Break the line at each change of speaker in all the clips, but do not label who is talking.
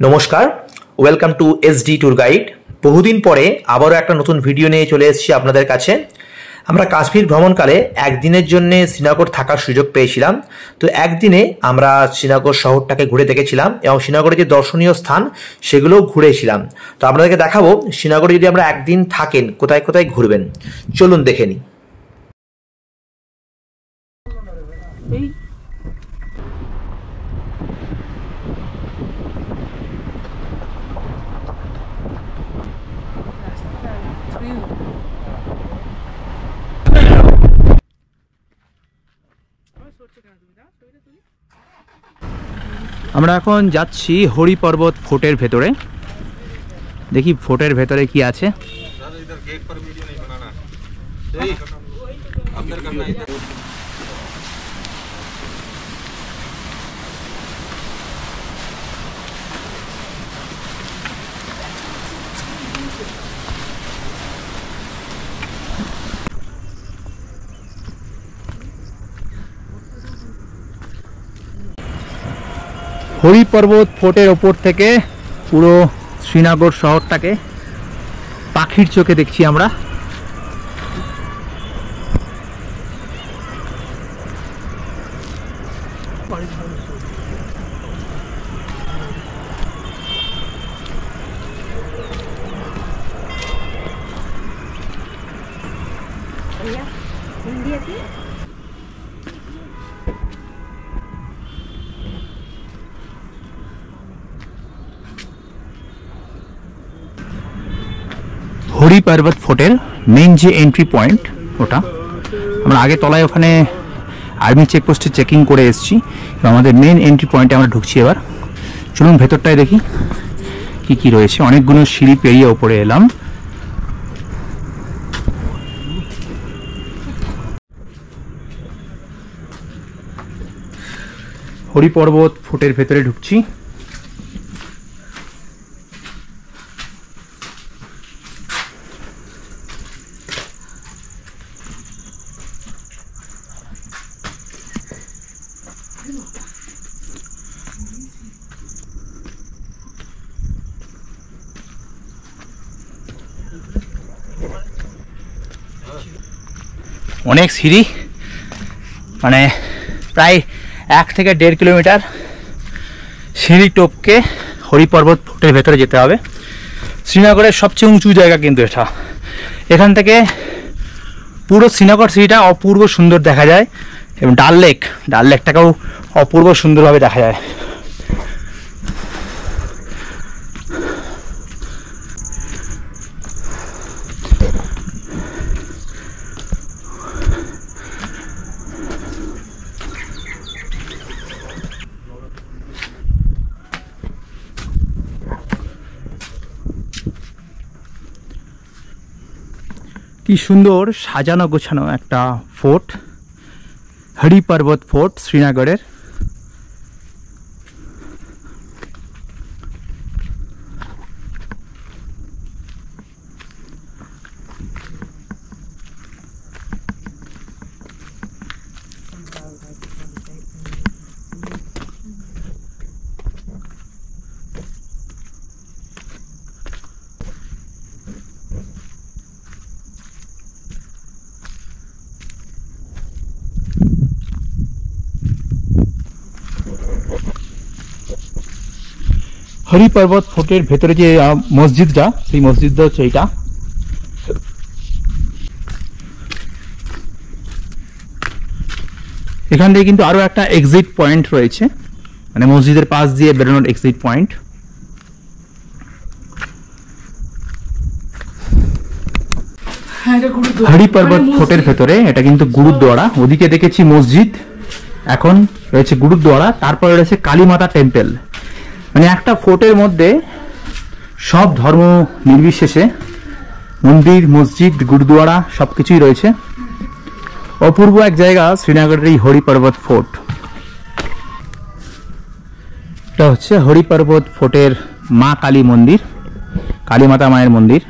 নমস্কার, welcome to SD tour guide. বহুদিন পরে আবারও একটা নতুন ভিডিও নিয়ে চলে এসেছি আপনাদের কাছে। আমরা কাশ্মীর ভ্রমণকালে একদিনের জন্য শ্রীনগর থাকার সুযোগ পেয়েছিলাম। তো একদিনে আমরা শ্রীনগর শহরটাকে ঘুরে দেখেছিলাম এবং শ্রীনগরে যে দর্শনীয় স্থান সেগুলোও ঘুরেছিলাম। তো আপনাদেরকে দেখাবো শ্রীনগরে যদি আমরা একদিন থাকেন কোথায় কোথায় ঘুরবেন। চলুন দেখে নিই।
আমরা এখন যাচ্ছি হরিপর্বত ফোর্টের ভেতরে। দেখি ফোর্টের ভেতরে কি আছে। হরিপর্বত ফোর্টের ওপর থেকে পুরো শ্রীনগর শহরটাকে পাখির চোখে দেখছি আমরা। হরিপর্বত ফোর্টের মেন যে এন্ট্রি পয়েন্ট, ওটা আমরা আগে তলায় ওখানে আর্মি চেকপোস্টে চেকিং করে এসেছি। আমাদের মেন এন্ট্রি পয়েন্টে আমরা ঢুকছি এবার। চলুন ভেতরটায় দেখি কি কি রয়েছে। অনেকগুলো সিঁড়ি পেরিয়ে ওপরে এলাম। হরিপর্বত ফোর্টের ভেতরে ঢুকছি। অনেক সিঁড়ি, মানে প্রায় 1 থেকে 1.5 কিলোমিটার সিঁড়ি টপকে হরিপর্বত ফোর্টের ভেতরে যেতে হবে। শ্রীনগরের সবচেয়ে উঁচু জায়গা কিন্তু এটা। এখান থেকে পুরো শ্রীনগর সিটিটা অপূর্ব সুন্দর দেখা যায় এবং ডাল লেকটাকেও অপূর্ব সুন্দরভাবে দেখা যায়। কি সুন্দর সাজানো গোছানো একটা ফোর্ট, হরিপর্বত ফোর্ট শ্রীনগরের। হরিপর্বত ফোর্টের ভেতরে যে মসজিদটা, সেই মসজিদটা হচ্ছে এইটা। এখান থেকে কিন্তু আরো একটা এক্সিট পয়েন্ট রয়েছে, মানে মসজিদের পাশ দিয়ে বেরোনোর এক্সিট পয়েন্ট। হরিপর্বত ফোর্টের ভেতরে এটা কিন্তু গুরুদ্বারা। ওদিকে দেখেছি মসজিদ, এখন রয়েছে গুরুদ্বারা, তারপরে রয়েছে কালীমাতা টেম্পল। মানে একটা ফোর্টের মধ্যে সব ধর্ম নির্বিশেষে মন্দির, মসজিদ, গুরুদ্বারা সবকিছুই রয়েছে। অপূর্ব এক জায়গা শ্রীনগরের এই হরিপর্বত ফোর্ট। এটা হচ্ছে হরিপর্বত ফোর্টের মা কালী মন্দির, কালীমাতা মায়ের মন্দির।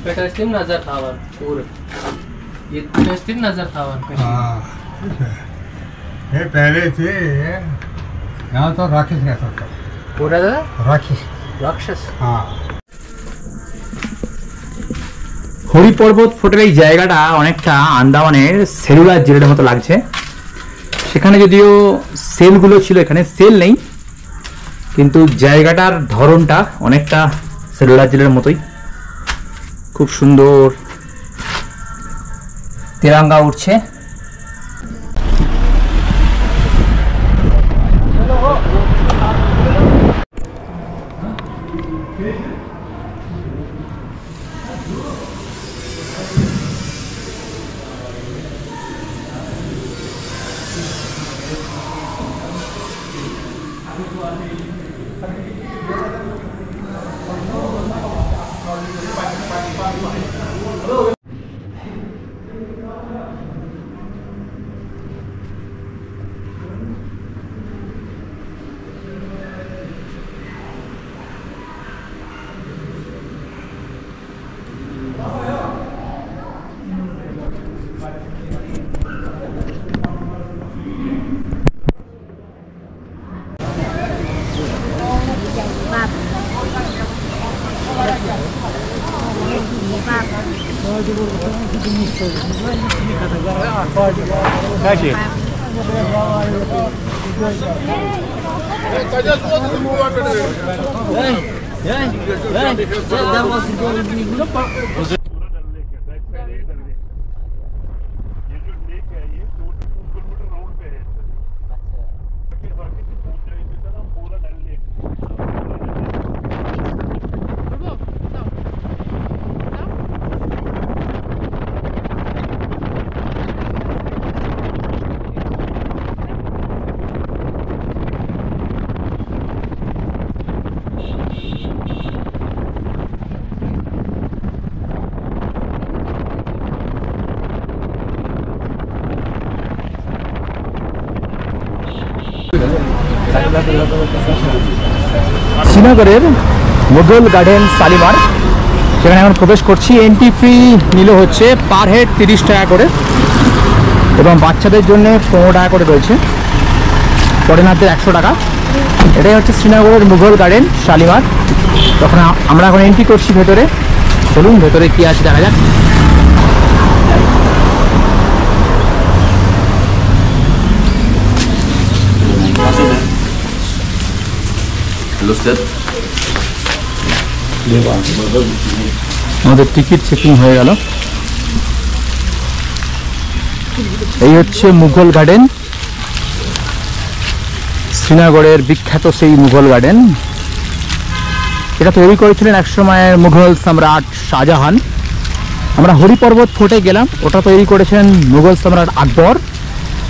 पेटस्टिम नजर थावर पूरे ये पेटस्टिम नजर थावर
हाँ ये पहले थे यहाँ तो राक्षस रहता था
पूरा दादा
राक्षस
राक्षस
हाँ
হরি পর্বত ফোর্টের এই জায়গাটা অনেকটা আন্দামানের সেলুলার জেলের মতো লাগছে। সেখানে যদিও সেলগুলো ছিল, এখানে সেল নেই, কিন্তু জায়গাটার ধরনটা অনেকটা সেলুলার জেলের মতোই। খুব সুন্দর তেরঙ্গা উঠছে। শ্রীনগরের মুঘল গার্ডেন শালিমার, সেখানে এখন প্রবেশ করছি। এন্ট্রি ফি নিল হচ্ছে পার হেড 30 টাকা করে, এবং বাচ্চাদের জন্য 15 টাকা করে রয়েছে, ফরেনারদের 100 টাকা। এটাই হচ্ছে শ্রীনগরের মুঘল গার্ডেন শালিমার। তখন আমরা এখন এন্ট্রি করছি ভেতরে। চলুন ভেতরে কি আছে দেখা যাক। আমাদের টিকিট চেকিং হয়ে গেল। এই হচ্ছে মুঘল গার্ডেন, শ্রীনগরের বিখ্যাত সেই মুঘল গার্ডেন। এটা তৈরি করেছিলেন একসময় মুঘল সম্রাট শাহজাহান। আমরা হরিপর্বত ফোর্টে গেলাম, ওটা তৈরি করেছেন মুঘল সম্রাট আকবর,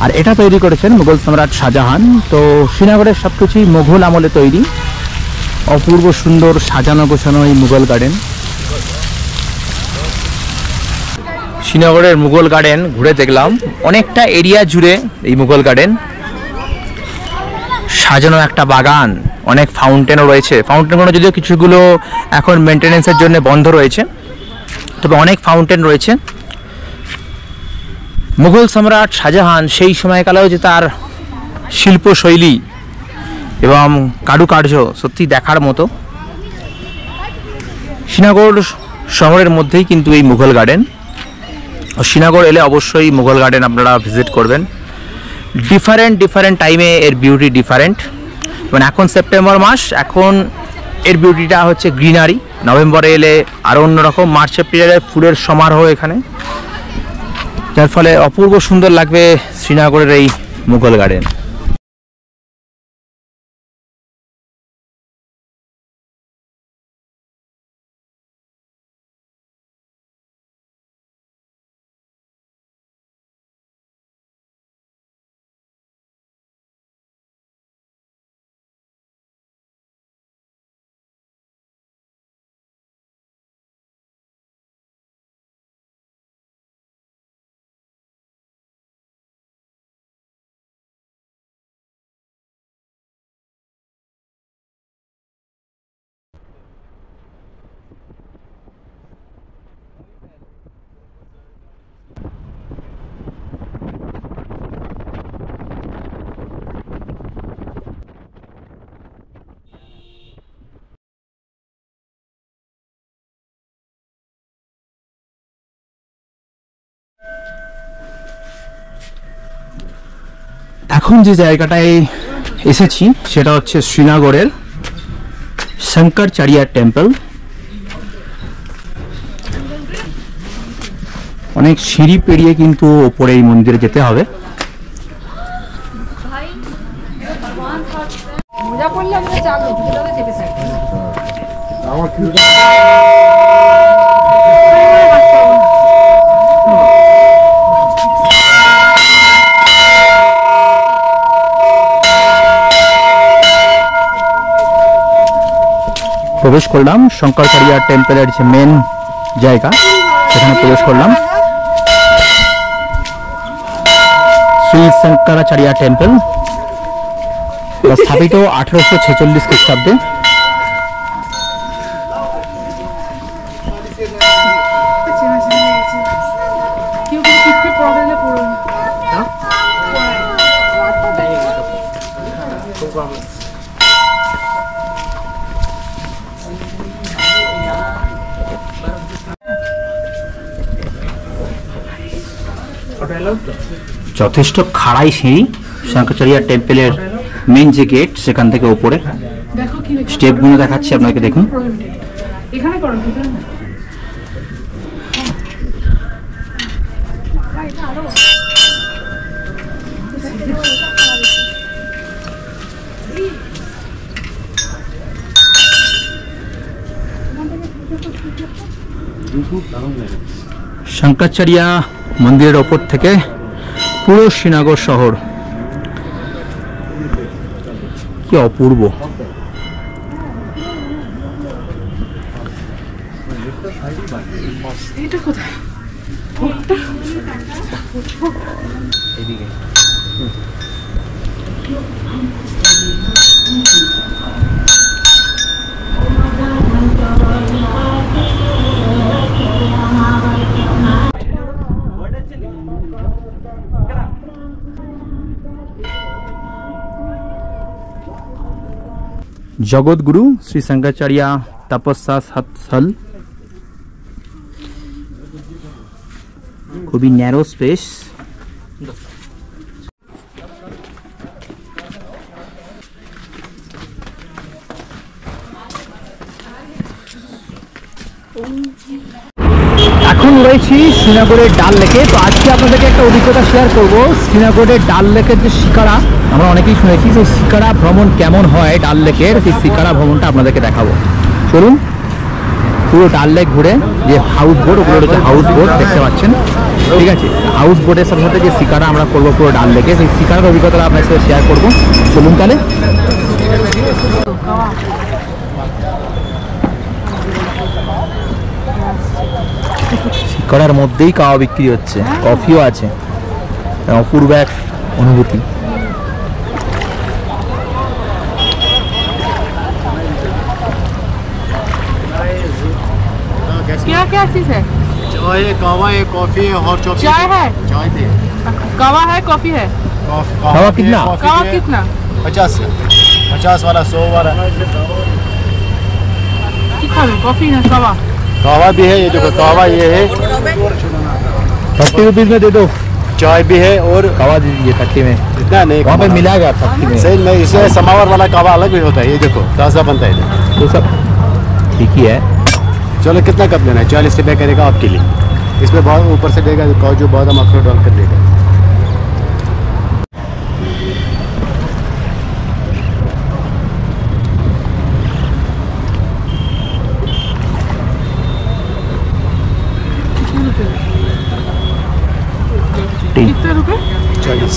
আর এটা তৈরি করেছেন মুঘল সম্রাট শাহজাহান। তো শ্রীনগরের সব কিছুই মুঘল আমলে তৈরি। অপূর্ব সুন্দর সাজানো গোছানো এই মুঘল গার্ডেন। শ্রীনগরের মুঘল গার্ডেন ঘুরে দেখলাম, অনেকটা এরিয়া জুড়ে এই মুঘল গার্ডেন। সাজানো একটা বাগান, অনেক ফাউন্টেনও রয়েছে। ফাউন্টেনগুলো যদিও কিছুগুলো এখন মেনটেনেন্সের জন্য বন্ধ রয়েছে, তবে অনেক ফাউন্টেন রয়েছে। মুঘল সম্রাট শাহজাহান সেই সময়কালেও যে তার শিল্পশৈলী এবং কারুকার্য সত্যি দেখার মতো। শ্রীনগর শহরের মধ্যেই কিন্তু এই মুঘল গার্ডেন। শ্রীনগর এলে অবশ্যই মুঘল গার্ডেন আপনারা ভিজিট করবেন। ডিফারেন্ট টাইমে এর বিউটি ডিফারেন্ট। মানে এখন সেপ্টেম্বর মাস, এখন এর বিউটিটা হচ্ছে গ্রিনারি। নভেম্বরে এলে আরও অন্যরকম। মার্চ এপ্রিলে ফুলের সমারোহ এখানে, যার ফলে অপূর্ব সুন্দর লাগবে শ্রীনগরের এই মুঘল গার্ডেন। এখন যে জায়গাটায় এসেছি সেটা হচ্ছে শ্রীনগরের শঙ্করাচার্য টেম্পল। অনেক সিঁড়ি পেরিয়ে কিন্তু ওপরে এই মন্দিরে যেতে হবে। প্রবেশ করলাম শঙ্করাচার্য টেম্পলের যে মেন জায়গা, সেখানে প্রবেশ করলাম। শ্রী শঙ্করাচার্য টেম্পল স্থাপিত 1846 খ্রিস্টাব্দে। যথেষ্ট খাড়াই সিঁড়ি, শঙ্করাচার্য টেম্পলের মেন যে গেট সেখান থেকে উপরে স্টেপগুলো দেখাচ্ছি আপনাকে, দেখুন। শঙ্করাচার্য মন্দিরের ওপর থেকে পুরো শ্রীনগর শহর কি অপূর্ব। জগৎগুরু শ্রী শঙ্করাচার্য তপস্যা স্থল, খুবই ন্যারো স্পেস। এখন রয়েছি শ্রীনগরের ডাল লেকে। তো আজকে আপনাদেরকে একটা অভিজ্ঞতা শেয়ার করব। শ্রীনগরের ডাল লেকের যে শিকারা, আমরা অনেকেই শুনেছি, সেই শিকারা ভ্রমণ কেমন হয় ডাল লেকের, সেই শিকারা ভ্রমণটা আপনাদেরকে দেখাবো। চলুন, পুরো ডাল লেক ঘুরে যে হাউস বোট, ওগুলো হচ্ছে হাউস বোট দেখতে পাচ্ছেন, ঠিক আছে। হাউস বোটের সাথে সাথে যে শিকারা আমরা করবো পুরো ডাল লেকে, সেই শিকারার অভিজ্ঞতা আপনার সাথে শেয়ার করবো। চলুন তাহলে। শিকারার মধ্যেই কাওয়া বিক্রি হচ্ছে, কফিও আছে, অপূর্ব এক অনুভূতি।
क्या क्या चीज है?
चाय है, कावा है, कॉफी है और चॉकलेट।
चाय है,
चाय भी है।
कावा है, कॉफी है।
कावा कितना?
कावा कितना?
50 वाला, 100 वाला।
कॉफी है, कावा।
कावा भी है, ये देखो कावा ये है
30 रुपीज में दे दो।
चाय भी है और
कावा दे दीजिए 30 में।
इतना नहीं
वहाँ पे मिला गया 30 में।
सही नहीं, इसमें समावर वाला कावा अलग भी होता है, ये देखो ताज़ा बनता है।
तो सब ठीक ही है।
चलो कितना कप लेना है? 40 रुपये करेगा आपके लिए। इसमें बहुत ऊपर से देगा काजू बादाम अखरोट डाल कर देगा।
कितने रुपए?
40।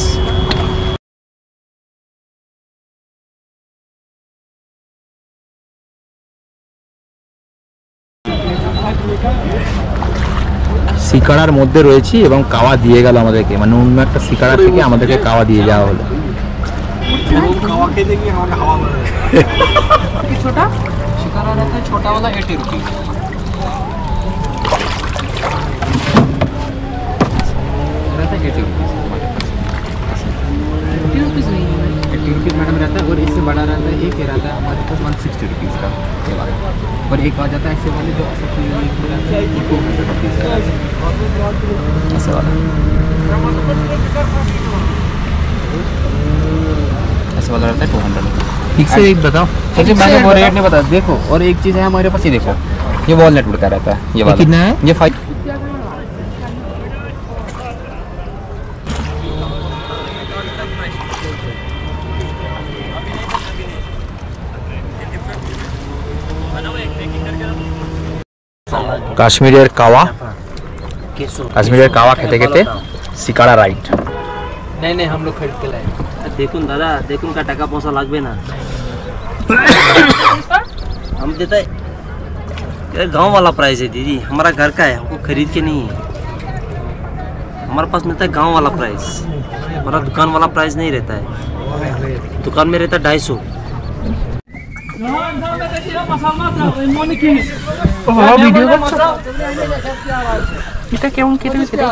শিকারার মধ্যে রয়েছি এবং কাওয়া দিয়ে গেল আমাদেরকে, মানে অন্য একটা শিকারা থেকে আমাদেরকে কাওয়া দিয়ে যাওয়া হলো।
छोटा
शिकारा रहता है छोटा वाला 80 रुपीज़। रहता है 80 रुपीज़ हमारे पास।
80 रुपीज़ नहीं है।
80 रुपीज़ मैडम रहता है, और इससे बड़ा रहता है, एक ही रहता है हमारे पास 160 रुपीज़ का ये वाला। और एक आ जाता है ऐसे वाले जो सबसे यूनिक रहता है, 200 रुपीज़ का ऐसे वाला। ऐसे वाला रहता है 200
ठीक से एक बताओ।
एक्चुअली मैंने वो रेट नहीं बता देखो। और एक चीज़ है हमारे पास, ये देखो ये वॉलनट उड़ता रहता है, ये वाला
कितना है?
ये 5।
কাশ্মীরের কাওয়া, কাশ্মীরের কাওয়া খেতে খেতে শিকারা রাইড।
नहीं नहीं हम लोग खरीद के लाए।
देखून दादा देखून का टाका पैसा लागबे ना हम देता है गांव वाला प्राइस है दीदी, हमारा घर का है, हमको खरीद के नहीं है। हमारे पास मिलता है गांव वाला प्राइस, हमारा दुकान वाला प्राइस नहीं रहता है। दुकान में रहता है 250।
ভিডিও করছো? এটা কেমন কেটে সেটা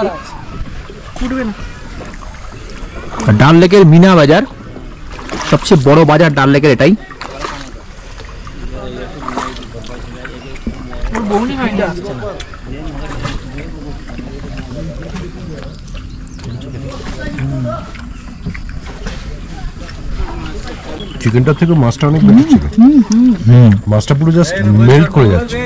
ফুটবে না।
ডাল লেকের মিনা বাজার, সবচেয়ে বড় বাজার ডাল লেকের এটাই।
বউনি হয় না।
চিকেনটা থেকে মাছটা অনেক বেশি ছিল। মাছটা পুরো জাস্ট মেল্ট করে যাচ্ছে।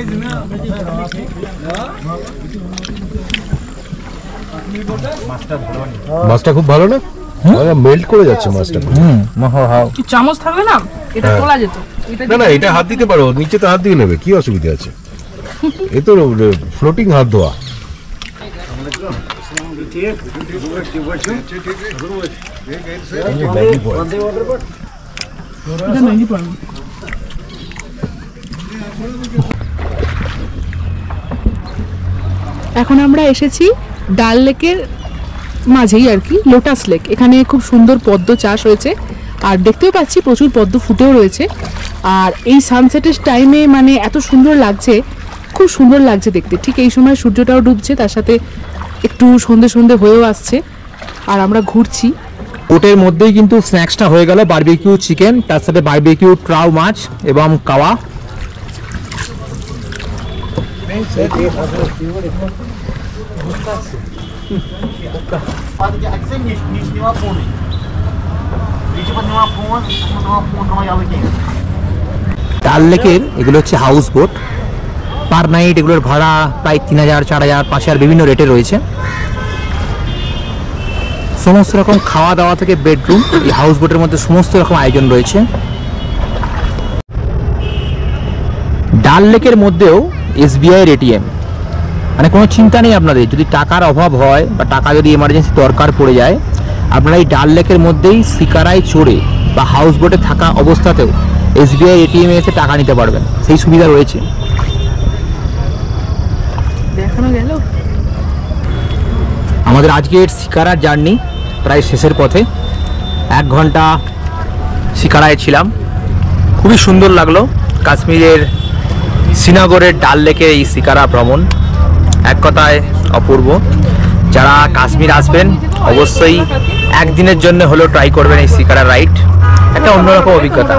মাছটা খুব ভালো না, মেল্ট করে যাচ্ছে মাছটা।
কি চামচ থাকবে না, এটা তোলা যেত।
না না, এটা হাত দিতে পারো, নিচে তো হাত দিয়ে নেবে, কি অসুবিধা আছে? এ তো ফ্লোটিং হাত ধোয়া।
এখন আমরা এসেছি ডাল লেকের মাঝেই আর কি, লোটাস লেক। এখানে খুব সুন্দর পদ্ম চাষ হয়েছে, আর দেখতেও পাচ্ছি প্রচুর পদ্ম ফুটেও রয়েছে। আর এই সানসেটের টাইমে মানে এত সুন্দর লাগছে, খুব সুন্দর লাগছে দেখতে। ঠিক এই সময় সূর্যটাও ডুবছে, তার সাথে একটু সন্ধে সন্ধে হয়েও আসছে, আর আমরা ঘুরছি।
ওটের মধ্যেই কিন্তু স্ন্যাক্সটা হয়ে গেল, বারবিকিউ চিকেন, তার সাথে বারবিকিউ ট্রাউ মাছ এবং কাওয়া। ডাল লেকের এগুলো হচ্ছে হাউস বোট, পার নাইট এগুলোর ভাড়া প্রায় 3000, 4000, 5000 বিভিন্ন রেটে রয়েছে। সমস্ত রকম খাওয়া দাওয়া থেকে বেডরুম, এই হাউস বোটের মধ্যে সমস্ত রকম আয়োজন রয়েছে। ডাল লেকের মধ্যেও SBI এটিএম, মানে কোনো চিন্তা নেই আপনাদের। যদি টাকার অভাব হয় বা টাকা যদি এমার্জেন্সি দরকার পড়ে যায়, আপনারা এই ডাল লেকের মধ্যেই শিকারায় চড়ে বা হাউস বোটে থাকা অবস্থাতেও SBI এটিএমে এসে টাকা নিতে পারবেন, সেই সুবিধা রয়েছে।
দেখানো গেল।
আমাদের আজকের শিকারার জার্নি প্রায় শেষের পথে। 1 ঘন্টা শিকারায় ছিলাম, খুবই সুন্দর লাগলো। কাশ্মীরের শ্রীনগরের ডাল লেকের এই শিকারা ভ্রমণ এক কথায় অপূর্ব। যারা কাশ্মীর আসবেন অবশ্যই একদিনের জন্য হলেও ট্রাই করবেন এই শিকারা রাইড, একটা অন্যরকম অভিজ্ঞতা।